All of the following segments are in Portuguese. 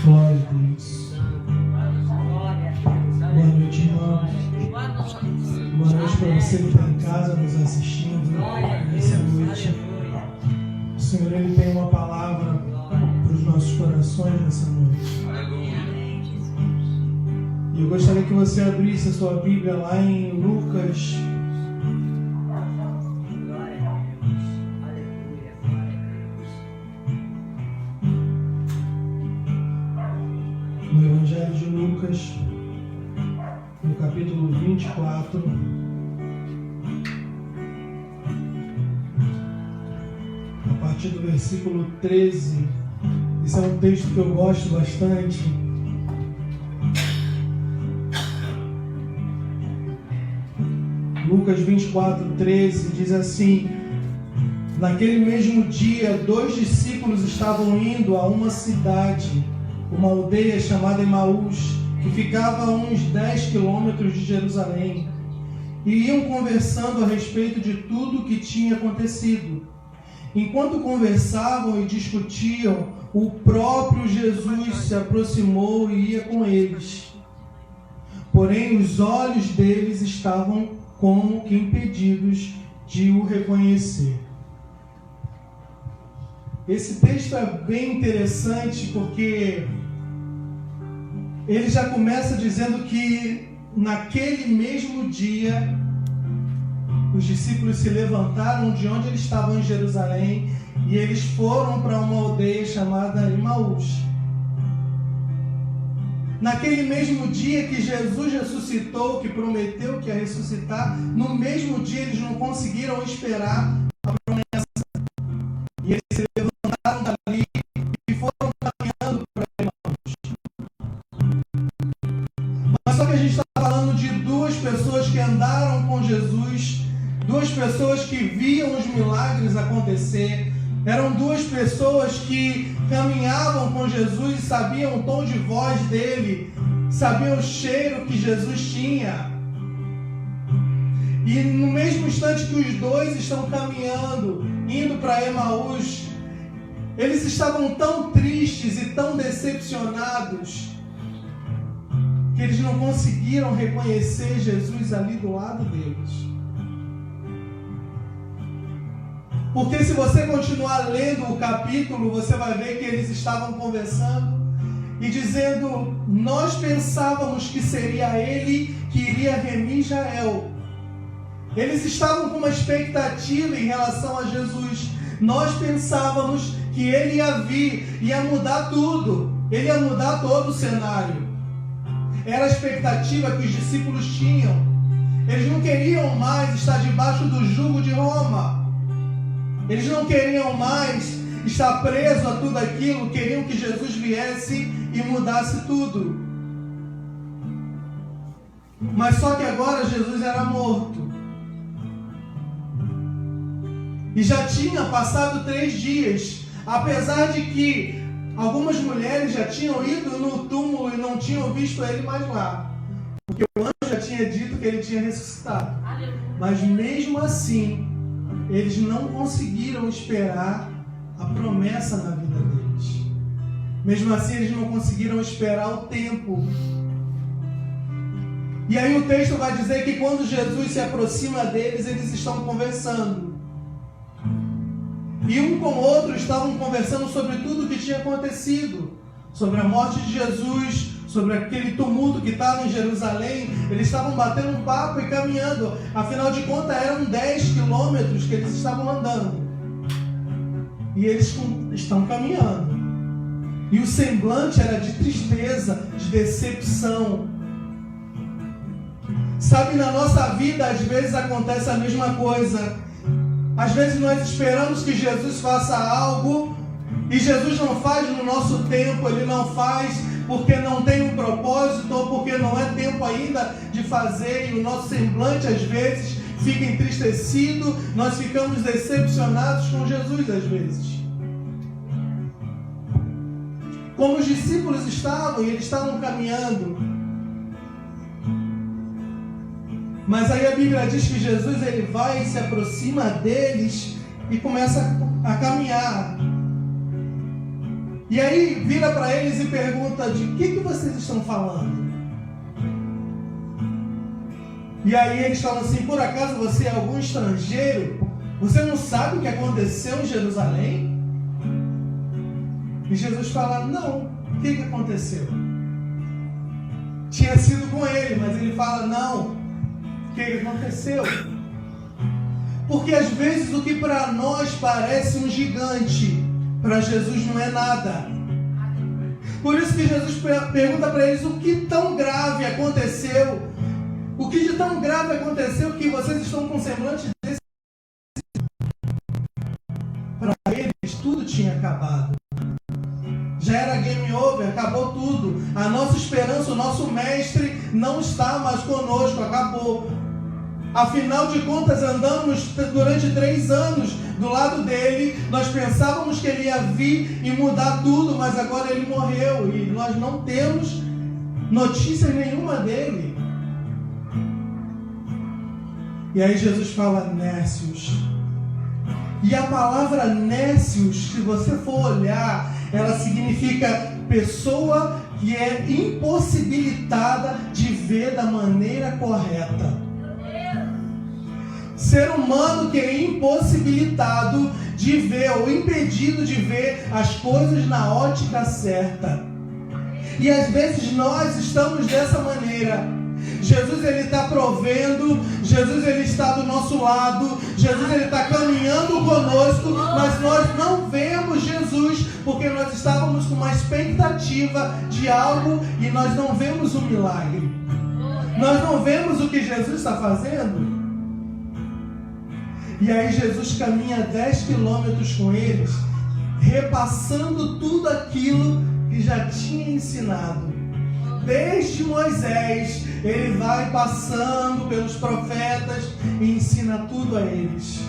Glória a Deus. Boa noite, irmãos. Boa noite para você que está em casa nos assistindo nessa noite. O Senhor, Ele tem uma palavra para os nossos corações nessa noite. E eu gostaria que você abrisse a sua Bíblia lá em Lucas. No Evangelho de Lucas, no capítulo 24, a partir do versículo 13. Esse é um texto que eu gosto bastante. Lucas 24, 13 diz assim: naquele mesmo dia, 2 discípulos estavam indo a uma cidade, uma aldeia chamada Emaús, que ficava a uns 10 quilômetros de Jerusalém, e iam conversando a respeito de tudo o que tinha acontecido. Enquanto conversavam e discutiam, o próprio Jesus se aproximou e ia com eles. Porém, os olhos deles estavam como que impedidos de o reconhecer. Esse texto é bem interessante porque ele já começa dizendo que naquele mesmo dia os discípulos se levantaram de onde eles estavam em Jerusalém e eles foram para uma aldeia chamada Emaús. Naquele mesmo dia que Jesus ressuscitou, que prometeu que ia ressuscitar, no mesmo dia eles não conseguiram esperar a promessa. E eles se levantaram dali e foram caminhando para Emaús. Mas só que a gente está falando de duas pessoas que andaram com Jesus, duas pessoas que viam os milagres acontecer. Eram duas pessoas que caminhavam com Jesus e sabiam o tom de voz dele, sabiam o cheiro que Jesus tinha. E no mesmo instante que os dois estão caminhando, indo para Emaús, eles estavam tão tristes e tão decepcionados que eles não conseguiram reconhecer Jesus ali do lado deles. Porque se você continuar lendo o capítulo, você vai ver que eles estavam conversando e dizendo: nós pensávamos que seria ele que iria remir Israel. Eles estavam com uma expectativa em relação a Jesus. Nós pensávamos que ele ia vir, ia mudar tudo. Ele ia mudar todo o cenário. Era a expectativa que os discípulos tinham. Eles não queriam mais estar debaixo do jugo de Roma. Eles não queriam mais estar presos a tudo aquilo, queriam que Jesus viesse e mudasse tudo. Mas só que agora Jesus era morto. E já tinha passado 3 dias, apesar de que algumas mulheres já tinham ido no túmulo e não tinham visto ele mais lá. Porque o anjo já tinha dito que ele tinha ressuscitado. Mas mesmo assim, eles não conseguiram esperar a promessa na vida deles. Mesmo assim, eles não conseguiram esperar o tempo. E aí o texto vai dizer que quando Jesus se aproxima deles, eles estão conversando. E um com o outro estavam conversando sobre tudo o que tinha acontecido. Sobre a morte de Jesus, sobre aquele tumulto que estava em Jerusalém. Eles estavam batendo um papo e caminhando. Afinal de contas, eram 10 quilômetros que eles estavam andando. E eles estão caminhando. E o semblante era de tristeza, de decepção. Sabe, na nossa vida, às vezes acontece a mesma coisa. Às vezes nós esperamos que Jesus faça algo e Jesus não faz no nosso tempo, Ele não faz porque não tem um propósito ou porque não é tempo ainda de fazer, e o nosso semblante às vezes fica entristecido, nós ficamos decepcionados com Jesus às vezes. Como os discípulos estavam, e eles estavam caminhando. Mas aí a Bíblia diz que Jesus ele vai e se aproxima deles e começa a caminhar. E aí vira para eles e pergunta: de que vocês estão falando? E aí eles falam assim: por acaso você é algum estrangeiro? Você não sabe o que aconteceu em Jerusalém? E Jesus fala: não, o que aconteceu? Tinha sido com ele, mas ele fala: não, o que aconteceu? Porque às vezes o que para nós parece um gigante, para Jesus não é nada. Por isso que Jesus pergunta para eles: o que tão grave aconteceu? O que de tão grave aconteceu que vocês estão com semblante desse? Para eles tudo tinha acabado. Já era game over, acabou tudo. A nossa esperança, o nosso mestre não está mais conosco, acabou. Afinal de contas, andamos durante 3 anos do lado dele. Nós pensávamos que ele ia vir e mudar tudo, mas agora ele morreu e nós não temos notícia nenhuma dele. E aí Jesus fala: nécios. E a palavra nécios, se você for olhar, ela significa pessoa que é impossibilitada de ver da maneira correta. Ser humano que é impossibilitado de ver ou impedido de ver as coisas na ótica certa. E às vezes nós estamos dessa maneira. Jesus ele está provendo, Jesus ele está do nosso lado, Jesus ele está caminhando conosco, mas nós não vemos Jesus porque nós estávamos com uma expectativa de algo e nós não vemos o milagre. Nós não vemos o que Jesus está fazendo. E aí Jesus caminha 10 quilômetros com eles, repassando tudo aquilo que já tinha ensinado. Desde Moisés, ele vai passando pelos profetas e ensina tudo a eles.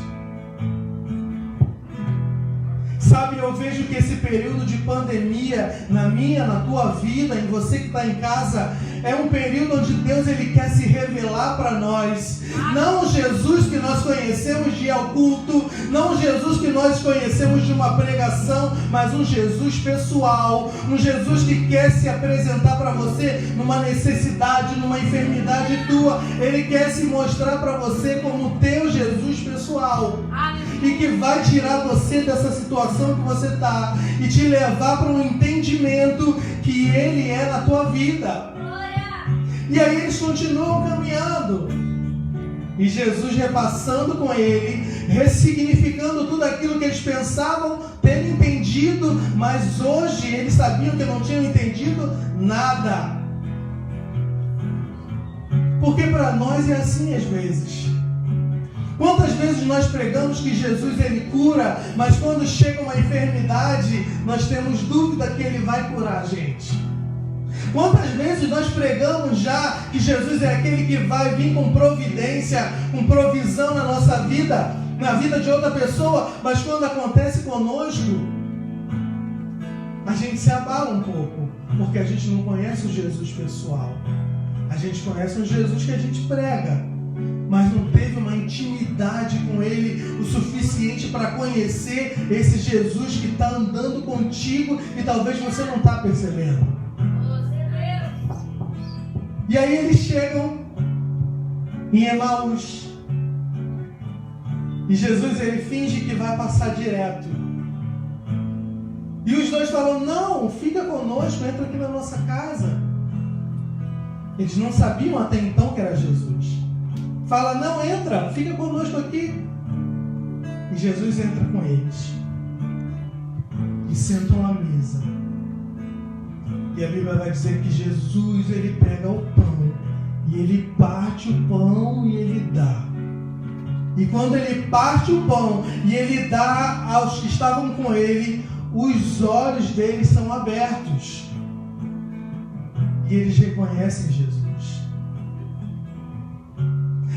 Sabe, eu vejo que esse período de pandemia, na minha, na tua vida, em você que está em casa, é um período onde Deus ele quer se revelar para nós. Não o Jesus que nós conhecemos de ir ao culto, não o Jesus que nós conhecemos de uma pregação, mas um Jesus pessoal, um Jesus que quer se apresentar para você numa necessidade, numa enfermidade tua. Ele quer se mostrar para você como o teu Jesus pessoal. E que vai tirar você dessa situação que você está e te levar para um entendimento que Ele é na tua vida. E aí eles continuam caminhando. E Jesus repassando com ele, ressignificando tudo aquilo que eles pensavam ter entendido, mas hoje eles sabiam que não tinham entendido nada. Porque para nós é assim às vezes. Quantas vezes nós pregamos que Jesus ele cura, mas quando chega uma enfermidade, nós temos dúvida que ele vai curar a gente. Quantas vezes nós pregamos já que Jesus é aquele que vai vir com providência, com provisão na nossa vida, na vida de outra pessoa, mas quando acontece conosco, a gente se abala um pouco, porque a gente não conhece o Jesus pessoal. A gente conhece o Jesus que a gente prega, mas não teve uma intimidade com Ele o suficiente para conhecer esse Jesus que está andando contigo e talvez você não está percebendo. E aí eles chegam em Emaús e Jesus ele finge que vai passar direto. E os dois falam: não, fica conosco, entra aqui na nossa casa. Eles não sabiam até então que era Jesus. Fala: não, entra, fica conosco aqui. E Jesus entra com eles e sentam à mesa. E a Bíblia vai dizer que Jesus ele pega o pão e ele parte o pão e ele dá. E quando ele parte o pão e ele dá aos que estavam com ele, os olhos deles são abertos e eles reconhecem Jesus.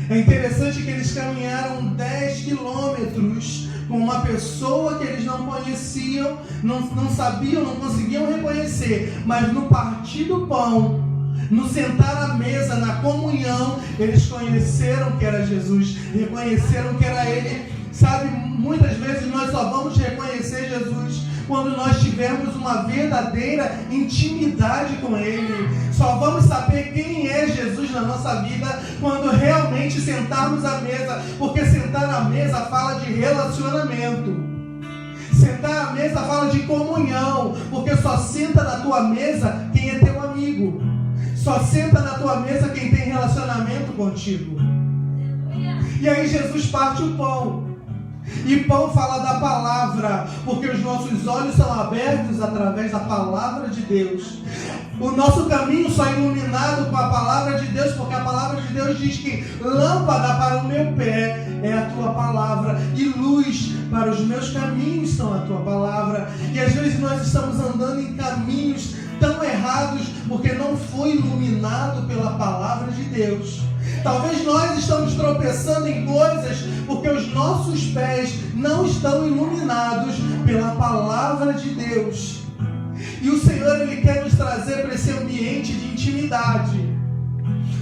É interessante que eles caminharam 10 quilômetros com uma pessoa que eles não conheciam, não sabiam, não conseguiam reconhecer, mas no partir do pão, no sentar à mesa, na comunhão, eles conheceram que era Jesus, reconheceram que era Ele. Sabe, muitas vezes nós só vamos reconhecer Jesus quando nós tivermos uma verdadeira intimidade com Ele. Só vamos saber quem é Jesus na nossa vida quando realmente sentarmos à mesa, porque sentar à mesa fala de relacionamento. Sentar à mesa fala de comunhão, porque só senta na tua mesa quem é teu amigo. Só senta na tua mesa quem tem relacionamento contigo. E aí Jesus parte o pão. E pão fala da palavra, porque os nossos olhos são abertos através da palavra de Deus. O nosso caminho só é iluminado com a palavra de Deus, porque a palavra de Deus diz que lâmpada para o meu pé é a tua palavra e luz para os meus caminhos são a tua palavra. E às vezes nós estamos andando em caminhos tão errados porque não foi iluminado pela palavra de Deus. Talvez nós estamos tropeçando em coisas porque os nossos pés não estão iluminados pela palavra de Deus. E o Senhor, Ele quer nos trazer para esse ambiente de intimidade.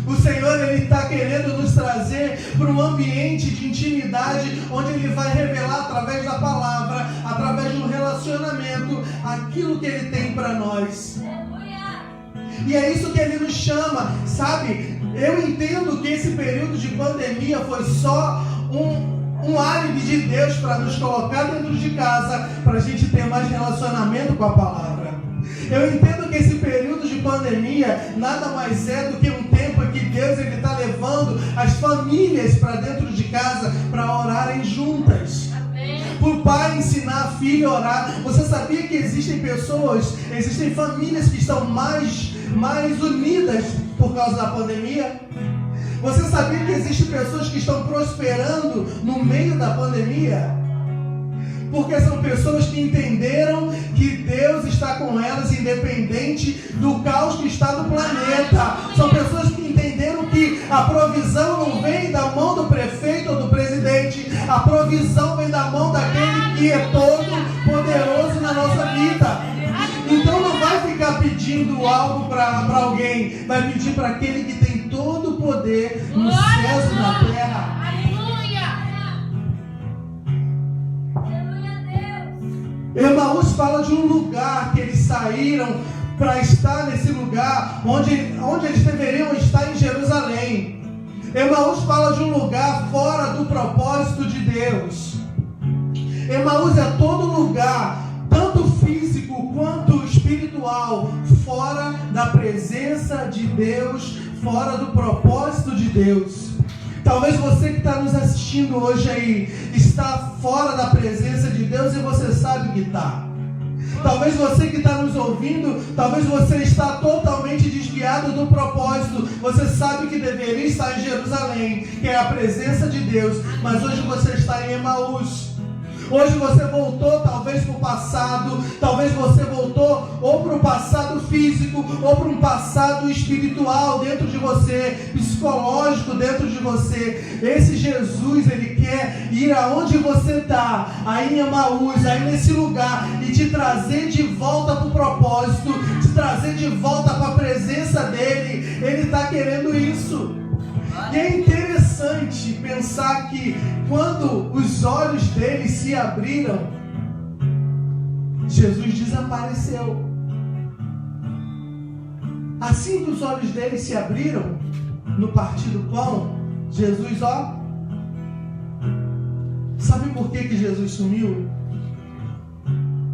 O Senhor, Ele está querendo nos trazer para um ambiente de intimidade, onde Ele vai revelar através da palavra, através de um relacionamento, aquilo que Ele tem para nós. E é isso que Ele nos chama, sabe? Eu entendo que esse período de pandemia foi só um álibi de Deus para nos colocar dentro de casa, para a gente ter mais relacionamento com a palavra. Eu entendo que esse período de pandemia nada mais é do que um tempo em que Deus está levando as famílias para dentro de casa para orarem juntas. Para o pai ensinar a filha a orar. Você sabia que existem pessoas, existem famílias que estão mais unidas por causa da pandemia? Você sabia que existem pessoas que estão prosperando no meio da pandemia? Porque são pessoas que entenderam que Deus está com elas independente do caos que está no planeta. São pessoas que entenderam que a provisão não vem da mão do prefeito ou do presidente. A provisão vem da mão daquele que é todo poderoso na nossa vida. Então não vai ficar pedindo algo para alguém. Vai pedir para aquele que tem todo o poder nos céus e na terra. Emaús fala de um lugar que eles saíram para estar nesse lugar onde eles deveriam estar em Jerusalém. Emaús fala de um lugar fora do propósito de Deus. Emaús é todo lugar, tanto físico quanto espiritual, fora da presença de Deus, fora do propósito de Deus. Talvez você que está nos assistindo hoje aí está fora da presença de Deus e você sabe que está. Talvez você que está nos ouvindo, talvez você está totalmente desviado do propósito. Você sabe que deveria estar em Jerusalém, que é a presença de Deus, mas hoje você está em Emaús. Hoje você voltou talvez para o passado, talvez você voltou ou para o passado físico, ou para um passado espiritual dentro de você, psicológico dentro de você. Esse Jesus, Ele quer ir aonde você está, aí em Emaús, aí nesse lugar, e te trazer de volta para o propósito, te trazer de volta para a presença dEle. Ele está querendo isso. E é interessante pensar que quando os olhos dele se abriram, Jesus desapareceu. Assim que os olhos dele se abriram, no partir do pão, Jesus, sabe por que Jesus sumiu?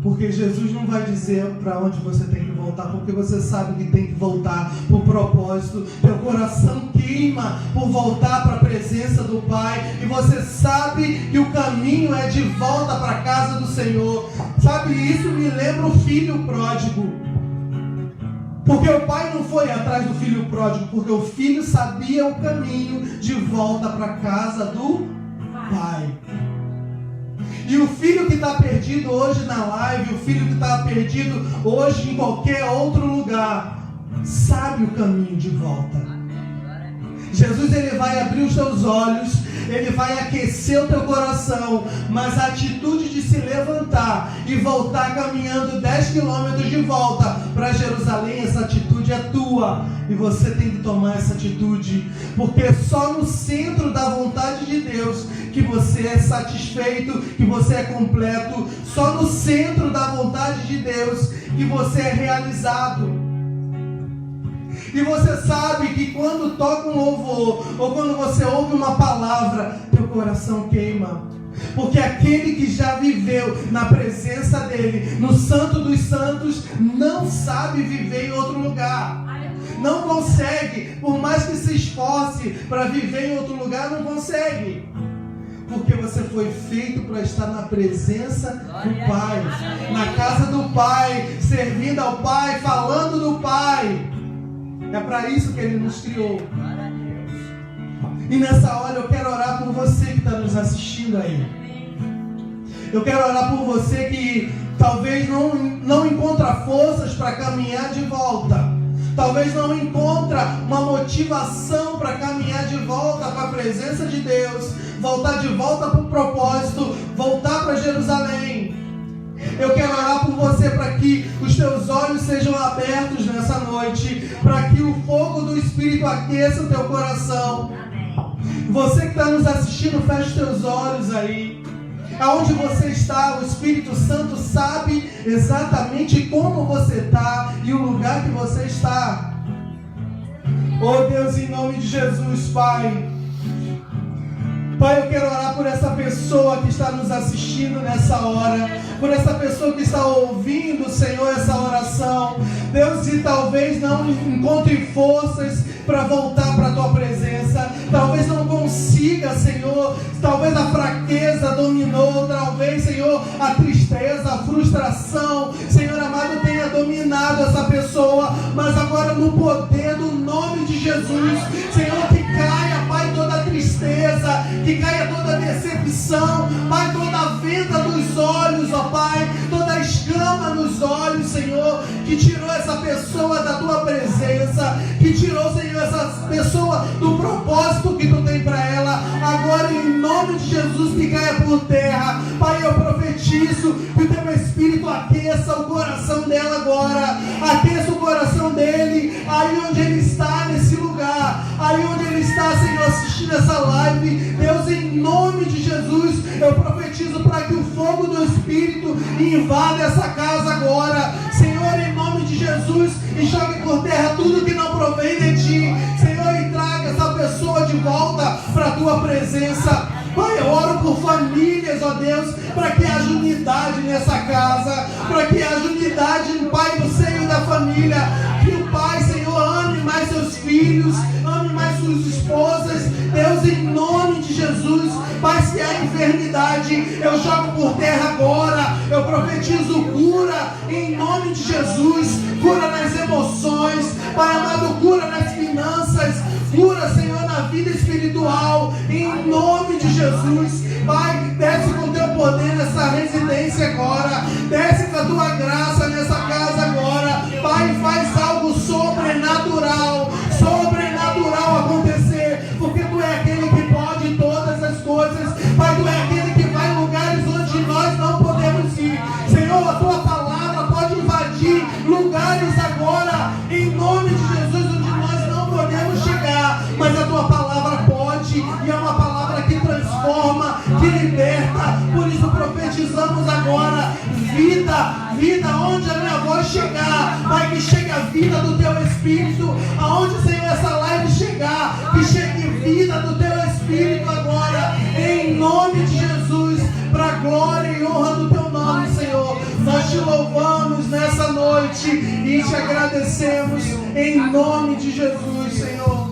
Porque Jesus não vai dizer para onde você tem que voltar, porque você sabe que tem que voltar para o propósito. Teu coração queima por voltar para a presença do Pai, e você sabe que o caminho é de volta para a casa do Senhor. Sabe, isso me lembra o filho pródigo. Porque o pai não foi atrás do filho pródigo, porque o filho sabia o caminho de volta para a casa do Pai. E o filho que está perdido hoje na live, o filho que está perdido hoje em qualquer outro lugar, sabe o caminho de volta. Jesus, ele vai abrir os teus olhos, ele vai aquecer o teu coração, mas a atitude de se levantar e voltar caminhando 10 quilômetros de volta para Jerusalém, essa atitude é tua, e você tem que tomar essa atitude, porque só no centro da vontade de Deus que você é satisfeito, que você é completo, só no centro da vontade de Deus que você é realizado. E você sabe que quando toca um louvor, ou quando você ouve uma palavra, teu coração queima. Porque aquele que já viveu na presença dele, no Santo dos Santos, não sabe viver em outro lugar. Não consegue, por mais que se esforce para viver em outro lugar, não consegue. Porque você foi feito para estar na presença do Pai, na casa do Pai, servindo ao Pai, falando do Pai. É para isso que Ele nos criou. E nessa hora eu quero orar por você que está nos assistindo aí. Eu quero orar por você que talvez não encontra forças para caminhar de volta. Talvez não encontra uma motivação para caminhar de volta para a presença de Deus. Voltar de volta para o propósito. Voltar para Jerusalém. Eu quero orar por você para que os teus olhos sejam abertos nessa noite, para que o fogo do Espírito aqueça o teu coração. Você que está nos assistindo, feche os teus olhos aí. Aonde você está, o Espírito Santo sabe exatamente como você está e o lugar que você está. Oh Deus, em nome de Jesus, Pai. Pai, eu quero orar por essa pessoa que está nos assistindo nessa hora, por essa pessoa que está ouvindo, Senhor, essa oração. Deus, e talvez não encontre forças para voltar para a Tua presença, talvez não consiga, Senhor, talvez a fraqueza dominou, talvez, Senhor, a tristeza, a frustração, Senhor amado, tenha dominado essa pessoa, mas agora no poder do nome de Jesus, Senhor, que caia, Pai, toda tristeza, que caia toda decepção, Pai, toda a venda dos olhos, ó Pai, toda a escama nos olhos, Senhor, que tirou essa pessoa da Tua presença, que tirou, Senhor, essa pessoa do propósito que Tu tem para ela, agora em nome de Jesus que caia por terra, Pai, eu profetizo que o Teu Espírito aqueça o coração dela agora, aqueça o coração dele, aí onde ele está nesse lugar, aí onde ele está, Senhor, assistindo essa live, Deus, em nome de Jesus, eu profetizo para que o fogo do Espírito invada essa casa agora, Senhor, em nome de Jesus, e jogue por terra tudo que não provém de Ti, Senhor, e traga essa pessoa de volta para a Tua presença. Pai, eu oro por famílias, ó Deus, para que haja unidade nessa casa, para que haja unidade, Pai, no seio da família, que o Pai, Senhor, ame mais seus filhos, ame mais suas esposas, Deus, em nome de Jesus, Pai, se há enfermidade, eu jogo por terra agora, eu profetizo cura, em nome de Jesus, cura nas emoções, Pai amado, cura nas finanças, cura, Senhor, na vida espiritual, em nome de Jesus. Pai, desce com Teu poder nessa residência agora, desce com a Tua graça nessa casa agora, Pai, faz algo sobrenatural acontecer, porque Tu é aquele que pode todas as coisas, Pai, Tu é aquele que vai em lugares onde nós não podemos ir, Senhor, a Tua palavra pode invadir lugares agora, em nome de Jesus, onde nós não podemos chegar, mas a Tua palavra pode, e é uma palavra que transforma, que liberta, por isso profetizamos agora, vida, onde a minha voz chegar, Pai, que chegue a vida do Teu Espírito, aonde, Senhor, essa live chegar, que chegue vida do Teu Espírito agora, em nome de Jesus, para a glória e honra do Teu nome, Senhor, nós Te louvamos nessa noite, e Te agradecemos, em nome de Jesus, Senhor.